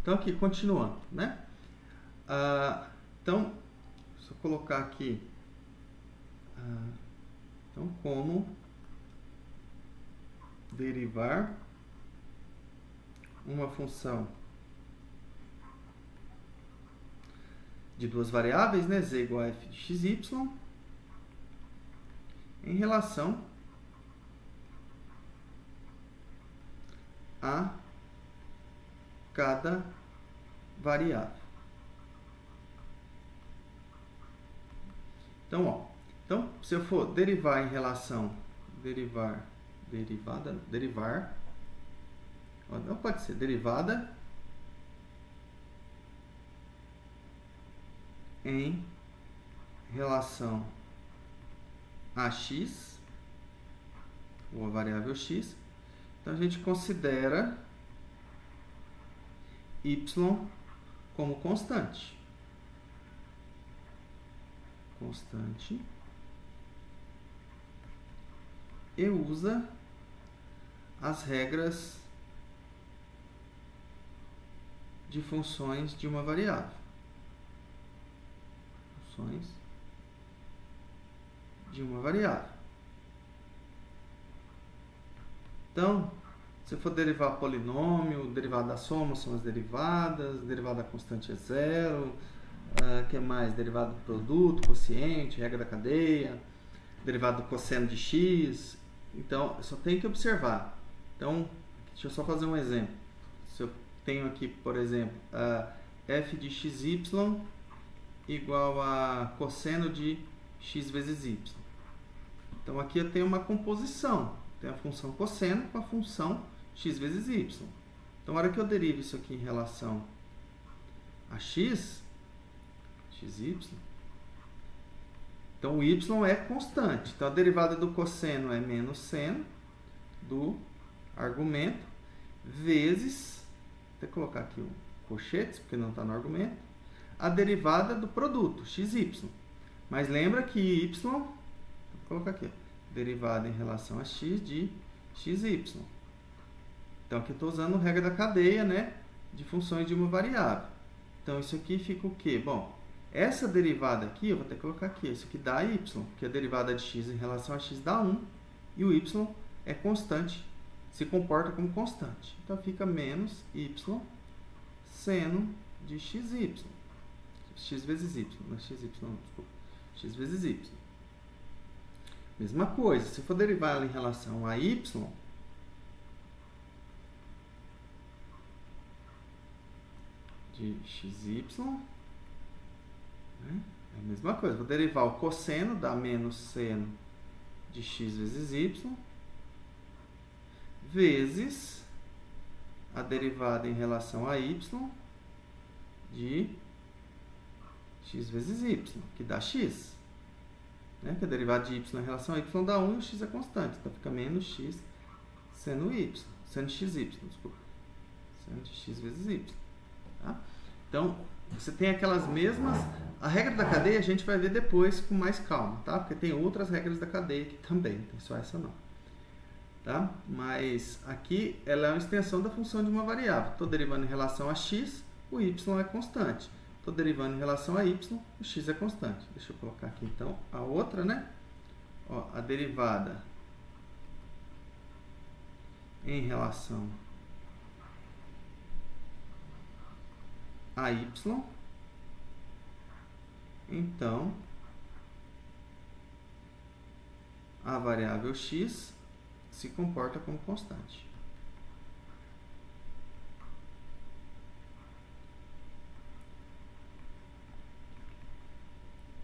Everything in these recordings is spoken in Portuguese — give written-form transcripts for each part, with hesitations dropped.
Então, aqui, continuando, né? Então, se eu colocar aqui, então, como derivar uma função de duas variáveis, né? Z igual a f de x, y, em relação a cada variável. Então, se eu for derivar em relação, não pode ser derivada em relação a x, ou a variável x, então a gente considera y como constante. E usa as regras de funções de uma variável. Funções de uma variável. Então, se for derivar polinômio, derivada da soma são as derivadas, derivada da constante é zero, que mais? Derivada do produto, quociente, regra da cadeia, derivada do cosseno de x. Então, eu só tenho que observar. Então, deixa eu só fazer um exemplo. Se eu tenho aqui, por exemplo, f de xy igual a cosseno de x vezes y. Então, aqui eu tenho uma composição. Tem a função cosseno com a função x vezes y. Então, na hora que eu derivo isso aqui em relação a x, xy, então o y é constante. Então, a derivada do cosseno é menos seno do argumento vezes, vou colocar aqui o colchetes, porque não está no argumento, a derivada do produto, xy. Mas lembra que y, vou colocar aqui, derivada em relação a x de xy. Então, aqui eu estou usando a regra da cadeia, né, de funções de uma variável. Então, isso aqui fica o quê? Bom, essa derivada aqui, eu vou ter que colocar aqui, isso aqui dá y, porque a derivada de x em relação a x dá 1, e o y é constante, se comporta como constante. Então, fica menos y seno de xy. X vezes y, não é xy, não, desculpa. X vezes y. Mesma coisa, se for derivar ela em relação a y, de xy, né? É a mesma coisa, vou derivar o cosseno, dá menos seno de x vezes y, vezes a derivada em relação a y de x vezes y, que dá x. Né? Que a derivada de y em relação a y dá 1 e o x é constante. Então, fica menos x seno y. Seno de xy, desculpa. Seno de x vezes y. Tá? Então, você tem aquelas mesmas... A regra da cadeia a gente vai ver depois com mais calma, tá? Porque tem outras regras da cadeia aqui também. Não tem só essa não. Tá? Mas aqui ela é uma extensão da função de uma variável. Estou derivando em relação a x, o y é constante. Estou derivando em relação a y, o x é constante. Deixa eu colocar aqui então a outra, né? Ó, a derivada em relação a y, então a variável x se comporta como constante.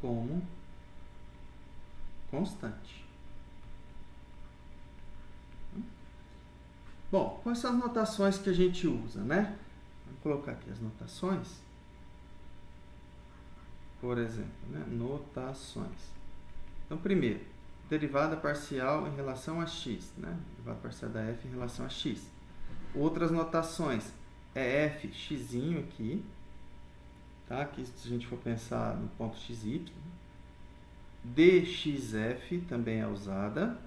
Como constante. Bom, quais são as notações que a gente usa, né? Vamos colocar aqui as notações. Por exemplo, né? Notações. Então, primeiro, derivada parcial em relação a x, né? Derivada parcial da f em relação a x. Outras notações é f x aqui, tá? Aqui, se a gente for pensar no ponto xy, dxf também é usada.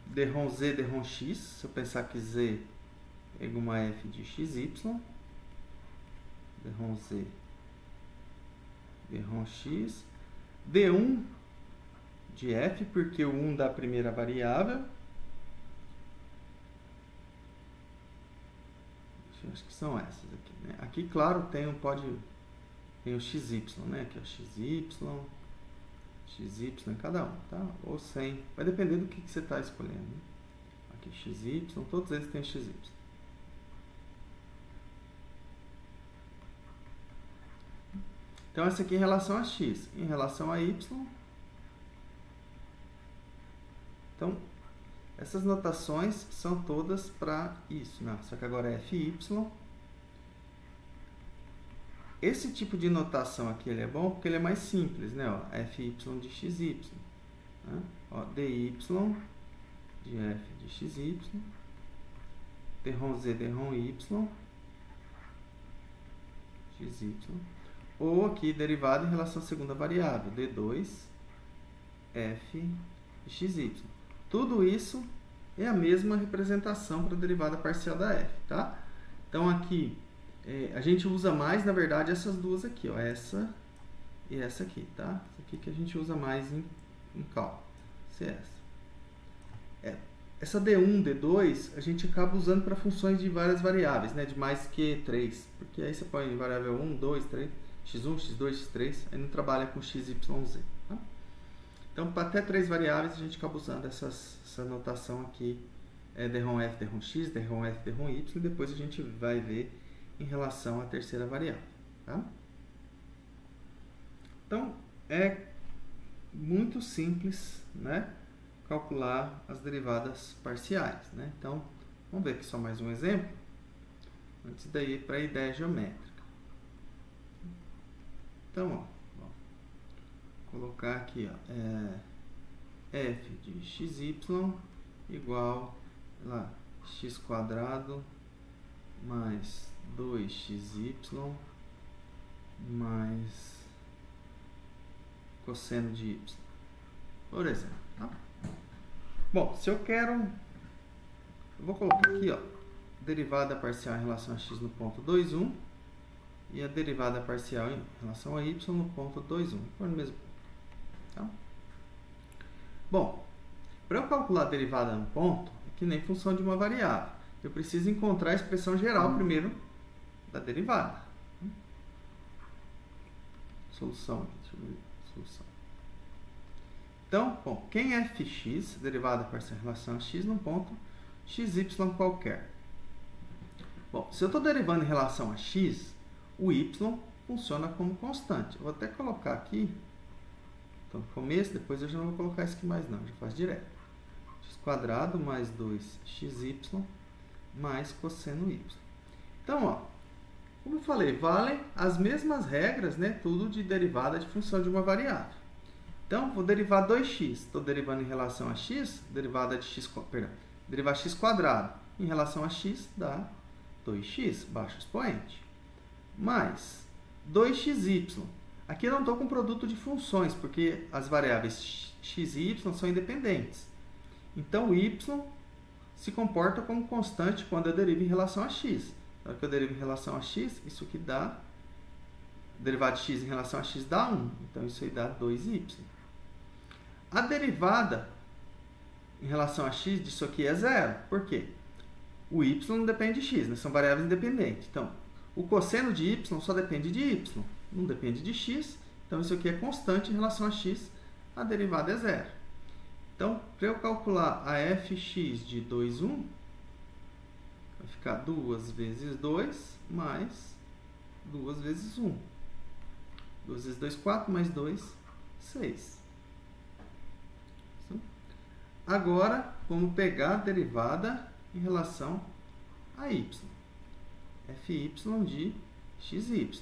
Drom z, drom x, se eu pensar que z é igual a f de xy, d z, d x, d1 de f, porque o 1 da primeira variável, acho que são essas aqui, né? Aqui, claro, tem o xy, né? Aqui, ó, xy em cada um, tá? Ou sem, vai depender do que você está escolhendo, né? Aqui, xy, todos eles têm xy. Então, essa aqui em relação a x. Em relação a y, então, essas notações são todas para isso, né? Só que agora é fy. Esse tipo de notação aqui ele é bom porque ele é mais simples, né? Ó, fy de xy, né? Ó, dy de f de xy, drz, dry, xy, ou aqui derivada em relação à segunda variável, d2 f de xy. Tudo isso é a mesma representação para a derivada parcial da f, tá? Então aqui a gente usa mais, na verdade, essas duas aqui, ó, essa e essa aqui, tá? Essa aqui que a gente usa mais em cálculo, essa d1, d2, a gente acaba usando para funções de várias variáveis, né? De mais que 3, porque aí você põe variável 1, 2, 3, x1, x2, x3, aí não trabalha com x, y, z, tá? Então, para até 3 variáveis, a gente acaba usando essa notação aqui, drf, drx, drf, dry, e depois a gente vai ver em relação à terceira variável, tá? Então, é muito simples, né, calcular as derivadas parciais, né? Então, vamos ver aqui só mais um exemplo, antes daí para a ideia geométrica. Então, ó, colocar aqui, ó, f de xy igual a x quadrado mais 2xy mais cosseno de y, por exemplo, tá? Bom, se eu quero, eu vou colocar aqui, ó, derivada parcial em relação a x no ponto 2, 1 e a derivada parcial em relação a y no ponto 2, 1, por no mesmo ponto, tá? Bom, para eu calcular a derivada no ponto, é que nem função de uma variável, eu preciso encontrar a expressão geral primeiro da derivada. Solução aqui, deixa eu ver. Solução. Então, bom, quem é fx, derivada parcial em relação a x num ponto xy qualquer. Bom, se eu estou derivando em relação a x, o y funciona como constante. Eu vou até colocar aqui, então, no começo, depois eu já não vou colocar isso aqui mais não, já faz direto. X quadrado mais 2xy mais cosseno y. Então, ó, como eu falei, valem as mesmas regras, né? Tudo de derivada de função de uma variável. Então, vou derivar 2x. Estou derivando em relação a x, derivada de x, derivar x quadrado em relação a x dá 2x, baixo expoente, mais 2xy. Aqui eu não estou com produto de funções, porque as variáveis x e y são independentes. Então, o y se comporta como constante quando eu derivo em relação a x. Na hora que eu derivo em relação a x, isso aqui dá, derivada de x em relação a x dá 1. Então, isso aí dá 2y. A derivada em relação a x disso aqui é zero. Por quê? O y não depende de x, né? São variáveis independentes. Então, o cosseno de y só depende de y, não depende de x. Então, isso aqui é constante em relação a x, a derivada é zero. Então, para eu calcular a fx de 2, 1, vai ficar 2 vezes 2 mais 2 vezes 1. 2 vezes 2, 4, mais 2, 6. Agora, vamos pegar a derivada em relação a y. Fy de xy.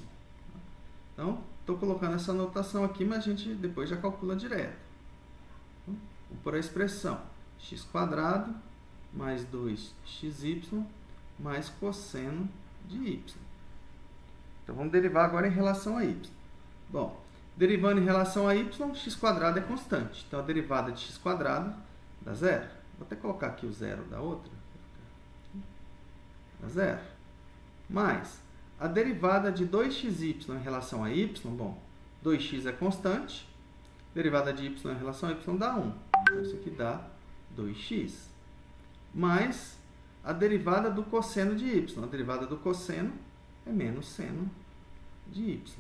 Então, estou colocando essa notação aqui, mas a gente depois já calcula direto. Vou pôr a expressão x quadrado mais 2xy mais cosseno de y. Então, vamos derivar agora em relação a y. Bom, derivando em relação a y, x quadrado é constante. Então, a derivada de x quadrado dá zero. Vou até colocar aqui o zero da outra. dá zero. Mais a derivada de 2xy em relação a y, bom, 2x é constante, derivada de y em relação a y dá 1. Então, isso aqui dá 2x. Mais a derivada do cosseno de y. A derivada do cosseno é menos seno de y.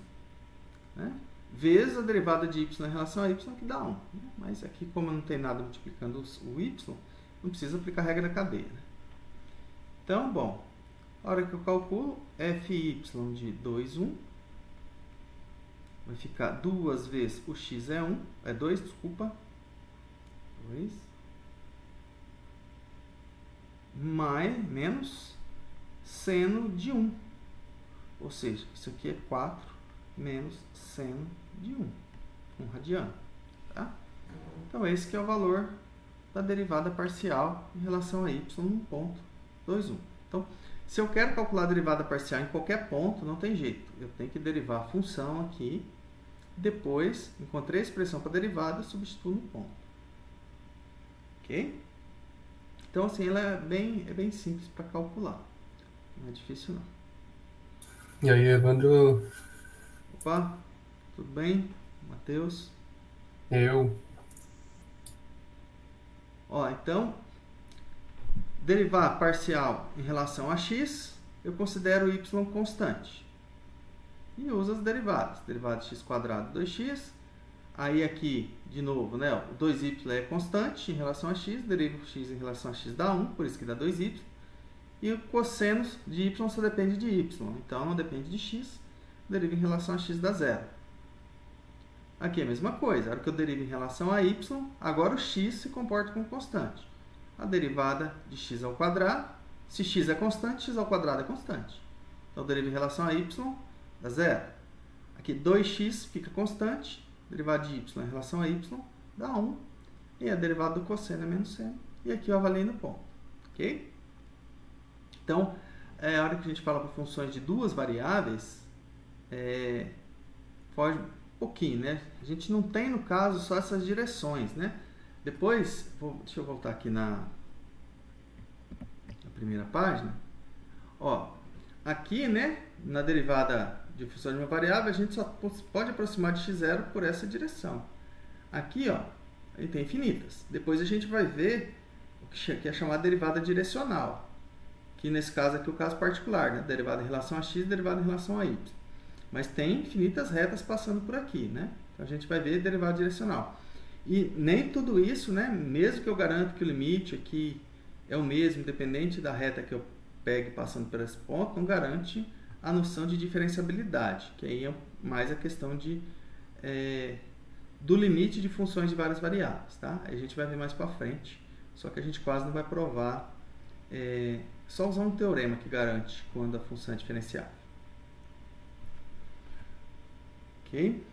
Né? Vezes a derivada de y em relação a y, que dá 1. Mas aqui, como não tem nada multiplicando o y, não precisa aplicar a regra da cadeia. Né? Então, bom, a hora que eu calculo, fy de 2, 1, vai ficar 2 vezes o x é 2, desculpa, 2, mais, menos seno de 1. Ou seja, isso aqui é 4 menos seno de 1 radiano. Tá? Então, esse que é o valor da derivada parcial em relação a y no ponto 2, 1. Então, se eu quero calcular a derivada parcial em qualquer ponto, não tem jeito. Eu tenho que derivar a função aqui. Depois, encontrei a expressão para a derivada, substituo no ponto. Ok? Então, assim, ela é bem simples para calcular. Não é difícil, não. E aí, Evandro? Opa, tudo bem? Matheus? Ó, então, derivar parcial em relação a x, eu considero y constante. E uso as derivadas. Derivada de x² 2x. Aí aqui, de novo, né, o 2y é constante em relação a x. Derivo x em relação a x dá 1, por isso que dá 2y. E o cosseno de y só depende de y. Então, não depende de x. Derivo em relação a x dá 0. Aqui é a mesma coisa. A hora que eu derivo em relação a y, agora o x se comporta como constante. A derivada de x ao quadrado, se x é constante, x ao quadrado é constante. Então, eu derivo em relação a y, dá 0. Aqui 2x fica constante, derivada de y em relação a y dá 1. E a derivada do cosseno é menos seno. E aqui eu avalio no ponto. Ok? Então, a hora que a gente fala para funções de duas variáveis, foge um pouquinho, né? A gente não tem, no caso, só essas direções, né? Depois, deixa eu voltar aqui na primeira página. Ó, aqui, né, na derivada de função de uma variável, a gente só pode aproximar de x0 por essa direção. Aqui, ó, ele tem infinitas. Depois a gente vai ver o que é chamado de derivada direcional. Que nesse caso aqui é o caso particular, né? Derivada em relação a x, derivada em relação a y. Mas tem infinitas retas passando por aqui, né? Então a gente vai ver derivada direcional. E nem tudo isso, né, mesmo que eu garanto que o limite aqui é o mesmo, independente da reta que eu pegue passando por esse ponto, não garante a noção de diferenciabilidade, que aí é mais a questão do limite de funções de várias variáveis. Tá? Aí a gente vai ver mais para frente, só que a gente quase não vai provar, só usar um teorema que garante quando a função é diferenciável. Ok?